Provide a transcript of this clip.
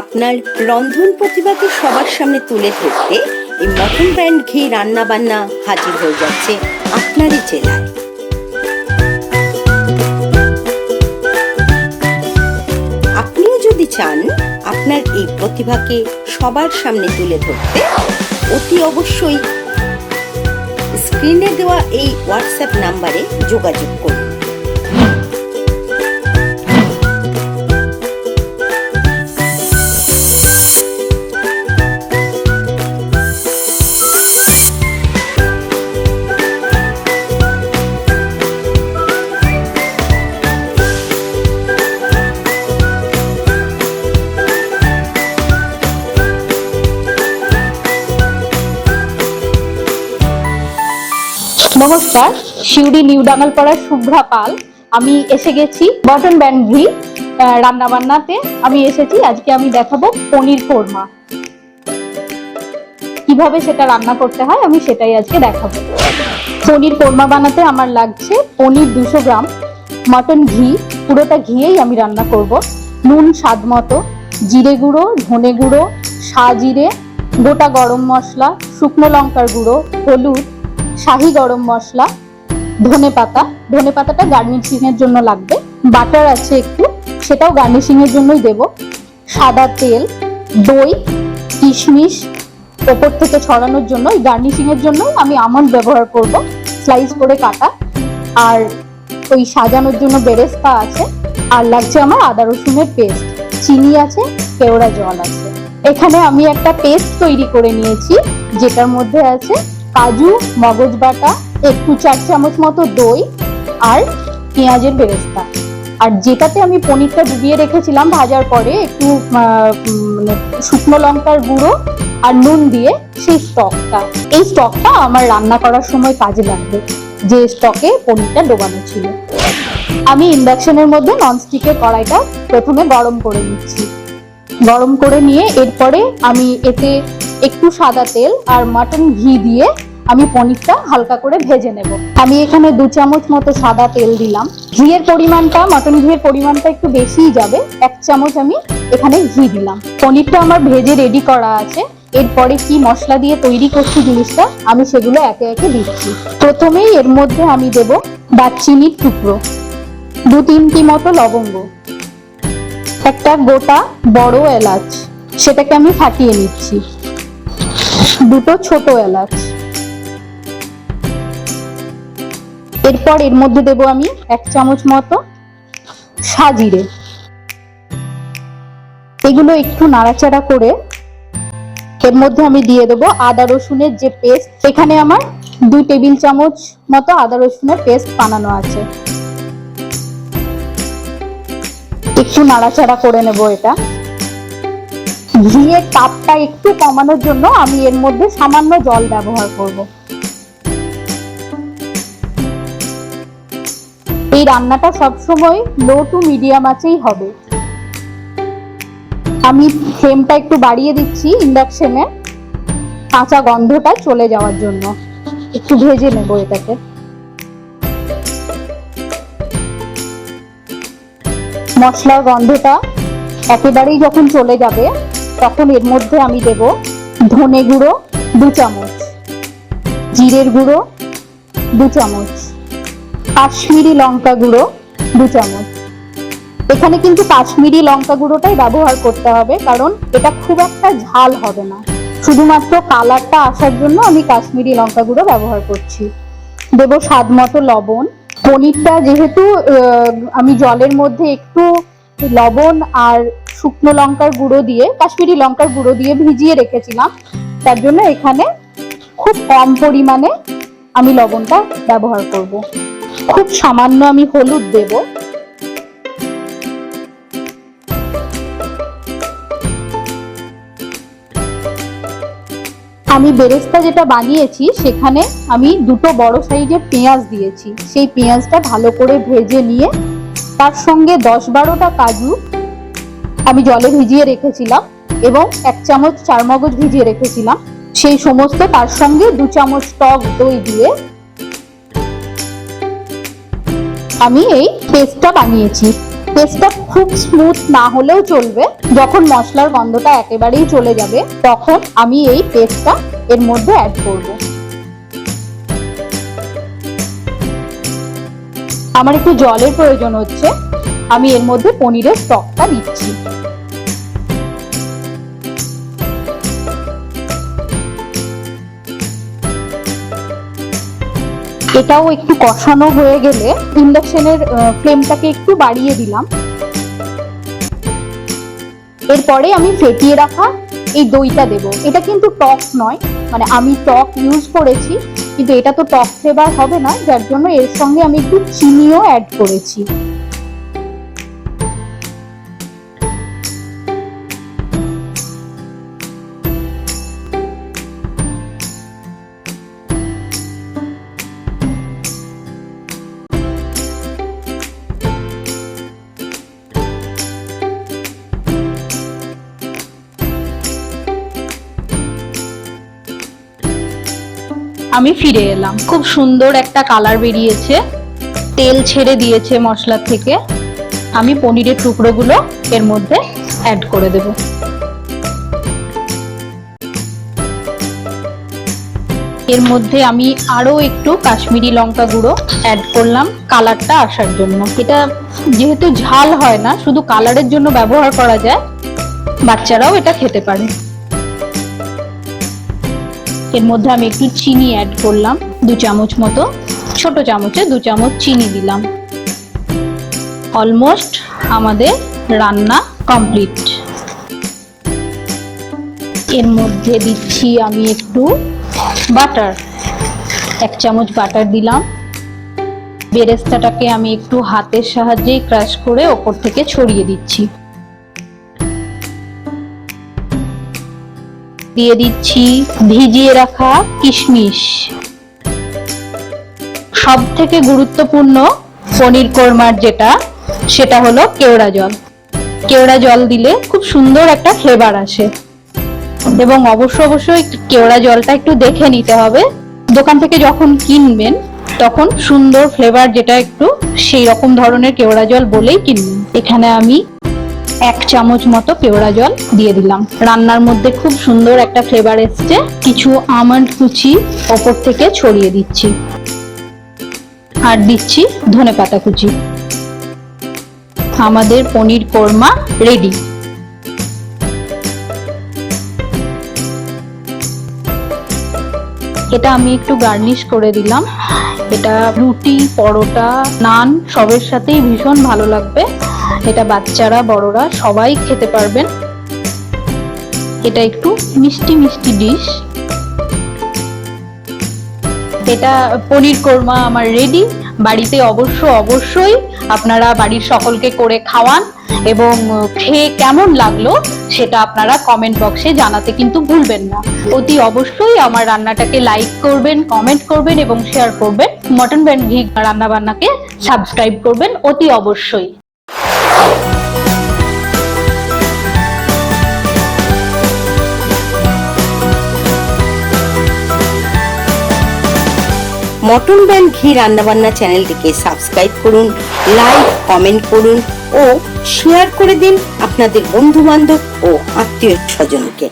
আপনার রন্ধন প্রতিভাকে সবার সামনে তুলে ধরতে এই মটন ব্র্যান্ড ঘি রান্না বান্না হাজির হয়ে যাচ্ছে আপনারই জেলায়। আপনিও যদি চান আপনার এই প্রতিভাকে সবার সামনে তুলে ধরতে, অতি অবশ্যই স্ক্রিনে দেওয়া এই হোয়াটসঅ্যাপ নাম্বারে যোগাযোগ করুন। নমস্কার, শিউরি নিউ ডাঙ্গালপাড়ার শুভ্রা পাল। আমি এসে গেছি মটন ব্র্যান্ড ঘি রান্না বান্নাতে। আমি এসেছি, আজকে আমি দেখাবো পনির কোরমা। কিভাবে সেটা রান্না করতে হয় আমি সেটাই আজকে দেখাবো। পনির কোরমা বানাতে আমার লাগছে পনির 200 গ্রাম, মটন ঘি, পুরোটা ঘিয়েই আমি রান্না করব, নুন স্বাদ মতো, জিরে গুঁড়ো, ধনে গুঁড়ো, সাজিরে, গোটা গরম মশলা, শুকনো লঙ্কার গুঁড়ো, হলুদ, শাহি গরম মশলা, ধনে পাতাটা গার্নিশিং এর জন্য লাগবে, বাটার আছে একটু, সেটাও গার্নিশিং এর জন্যই দেব, সাদা তেল, দই, কিশমিশ ওপর থেকে ছড়ানোর জন্য, গার্নিশিং এর জন্য আমি আমন্ড ব্যবহার করব স্লাইস করে কাটা, আর ওই সাজানোর জন্য বেরেস্তা আছে, আর লাগছে আমার আদা রসুনের পেস্ট, চিনি আছে, কেওড়া জল আছে। এখানে আমি একটা পেস্ট তৈরি করে নিয়েছি, যেটার মধ্যে আছে কাজু, মগজ বাটা, একটু 4 চামচ মতো দই আর পেঁয়াজের বেরেস্তা। আর যেটাতে আমি পনিরটা ডুবিয়ে রেখেছিলাম ভাজার পরে, একটু শুকনো লঙ্কার গুঁড়ো আর নুন দিয়ে সেই স্টকটা, এই স্টকটা আমার রান্না করার সময় কাজে লাগবে, যে স্টকে পনিরটা ডোবানো ছিল। আমি ইন্ডাকশনের মধ্যে ননস্টিকের কড়াইটা প্রথমে গরম করে নিচ্ছি। গরম করে নিয়ে এরপরে আমি এতে একটু সাদা তেল আর মটন ঘি দিয়ে আমি পনিরটা হালকা করে ভেজে নেব। আমি এখানে 2 চামচ মতো সাদা তেল দিলাম। ঘিয়ের পরিমাণটা, মটন ঘিয়ের পরিমাণটা একটু বেশিই যাবে, 1 চামচ আমি এখানে ঘি দিলাম। পনিরটা আমার ভেজে রেডি করা আছে। এরপরে কি মশলা দিয়ে তৈরি করছি জিনিসটা, আমি সেগুলো একে একে দিচ্ছি। প্রথমেই এর মধ্যে আমি দেব দারচিনির টুকরো, 2-3টি মতো লবঙ্গ, একটা গোটা বড় এলাচ, সেটাকে আমি ফাটিয়ে নিচ্ছি, 2টো ছোট এলাচ। এরপর এর মধ্যে দেব আমি 1 চামচ মতো সাজিরে। এগুলো একটু নাড়াচাড়া করে এর মধ্যে আমি দিয়ে দেব আদা রসুনের যে পেস্ট। এখানে আমার 2 টেবিল চামচ মতো আদা রসুনের পেস্ট বানানো আছে। একটু নাড়াচাড়া করে নেব এটা। ঘিয়ের তাপটা একটু কমানোর জন্য আমি এর মধ্যে সামান্য জল ব্যবহার করব। এই রান্নাটা সবসময় লো টু মিডিয়াম আঁচেই হবে। আমি ফ্লেমটা একটু বাড়িয়ে দিচ্ছি ইন্ডাকশনে, কাঁচা গন্ধটা চলে যাওয়ার জন্য। একটু ভেজে নেব এটাকে। মশলার গন্ধটা একেবারেই যখন চলে যাবে, তখন এর মধ্যে আমি দেব ধনে গুঁড়ো 2 চামচ, জিরের গুঁড়ো 2 চামচ, কাশ্মীরি লঙ্কা গুঁড়ো 2 চামচ। এখানে কিন্তু কাশ্মীরি লঙ্কা গুঁড়োটাই ব্যবহার করতে হবে, কারণ এটা খুব একটা ঝাল হবে না, শুধুমাত্র কালারটা আসার জন্য আমি কাশ্মীরি লঙ্কা গুঁড়ো ব্যবহার করছি। দেব স্বাদ মতো লবণ। পনিরটা যেহেতু আমি জলের মধ্যে একটু লবণ আর শুকনো লঙ্কার গুঁড়ো দিয়ে, কাশ্মীরি লঙ্কার গুঁড়ো দিয়ে ভিজিয়ে রেখেছিলাম, তার জন্য এখানে খুব কম পরিমাণে আমি লবণটা ব্যবহার করব। খুব সামান্য আমি হলুদ দেব। আমি বেরেস্তা যেটা বানিয়েছি সেখানে আমি 2টো বড় সাইজের পেঁয়াজ দিয়েছি। সেই পেঁয়াজটা ভালো করে ভেজে নিয়ে তার সঙ্গে 10-12টা কাজু আমি জলে ভিজিয়ে রেখেছিলাম এবং 1 চামচ চারমগজ ভিজিয়ে রেখেছিলাম, সেই সমস্ত তার সঙ্গে 2 চামচ টক দই দিয়ে আমি এই পেস্টটা বানিয়েছি। পেস্টটা খুব স্মুথ না হলেও চলবে, যখন মশলার গন্ধটা একেবারেই চলে যাবে তখন আমি এই পেস্টটা এর মধ্যে অ্যাড করব। আমার একটু জলের প্রয়োজন হচ্ছে, আমি এর মধ্যে পনিরের স্টকটা দিচ্ছি। এটাও একটু কষানো হয়ে গেলে ইন্ডাকশনের ফ্লেমটাকে একটু বাড়িয়ে দিলাম। এরপরে আমি ফেটিয়ে রাখা এই দইটা দেব। এটা কিন্তু টক নয়, মানে আমি টক ইউজ করেছি, কিন্তু এটা তো টক ফ্লেভার হবে না, যার জন্য এর সঙ্গে আমি একটু চিনিও অ্যাড করেছি। আমি ফিরে এলাম, খুব সুন্দর একটা কালার বেরিয়েছে, তেল ছেড়ে দিয়েছে মশলা থেকে। আমি পনিরের টুকরোগুলো এর মধ্যে অ্যাড করে দেব। এর মধ্যে আমি আরো একটু কাশ্মীরি লঙ্কা গুঁড়ো অ্যাড করলাম কালারটা আসার জন্য। এটা যেহেতু ঝাল হয় না, শুধু কালারের জন্য ব্যবহার করা যায়, বাচ্চারাও এটা খেতে পারে। এর মধ্যে আমি একটু চিনি অ্যাড করলাম, 2 চামচ মতো, ছোট চামচে 2 চামচ চিনি দিলাম। অলমোস্ট আমাদের রান্না কমপ্লিট। এর মধ্যে দিচ্ছি আমি একটু বাটার, 1 চামচ বাটার দিলাম। বেরেস্তাটাকে আমি একটু হাতের সাহায্যে ক্রাশ করে ওপর থেকে ছড়িয়ে দিচ্ছি। দিয়ে দিচ্ছি ভিজিয়ে রাখা কিশমিশ। সব থেকে গুরুত্বপূর্ণ পনির কোরমার যেটা, সেটা হলো কেওড়া জল। কেওড়া জল দিলে খুব সুন্দর একটা ফ্লেভার আসে, এবং অবশ্যই কেওড়া জলটা একটু দেখে নিতে হবে। দোকান থেকে যখন কিনবেন তখন সুন্দর ফ্লেভার যেটা একটু সেই রকম ধরনের কেওড়া জল বলেই কিনবেন। এখানে আমি 1 চামচ মতো কেওড়া জল দিয়ে দিলাম। রান্নার মধ্যে খুব সুন্দর একটা ফ্লেভার এসছে। কিছু আমন্ড কুচি ওপর থেকে ছড়িয়ে দিচ্ছি, আর দিচ্ছি ধনেপাতা কুচি। আমাদের পনির কোরমা রেডি। এটা আমি একটু গার্নিশ করে দিলাম। এটা রুটি, পরোটা, নান সবের সাথেই ভীষণ ভালো লাগবে। এটা বাচ্চারা বড়রা সবাই খেতে পারবেন। এটা একটু মিষ্টি মিষ্টি ডিশ। এটা পনির কোরমা আমার রেডি। বাড়িতে অবশ্যই আপনারা বাড়ির সকলকে করে খাওয়ান, এবং খেয়ে কেমন লাগলো সেটা আপনারা কমেন্ট বক্সে জানাতে কিন্তু ভুলবেন না। অতি অবশ্যই আমার রান্নাটাকে লাইক করবেন, কমেন্ট করবেন এবং শেয়ার করবেন। মটন ব্র্যান্ড ঘি রান্না বান্নাকে সাবস্ক্রাইব করবেন অতি অবশ্যই। মটন ব্র্যান্ড ঘি রান্নাবান্না চ্যানেলটিকে সাবস্ক্রাইব করুন, লাইক, কমেন্ট করুন ও শেয়ার করে দিন আপনাদের বন্ধু বান্ধব ও আত্মীয় স্বজনকে।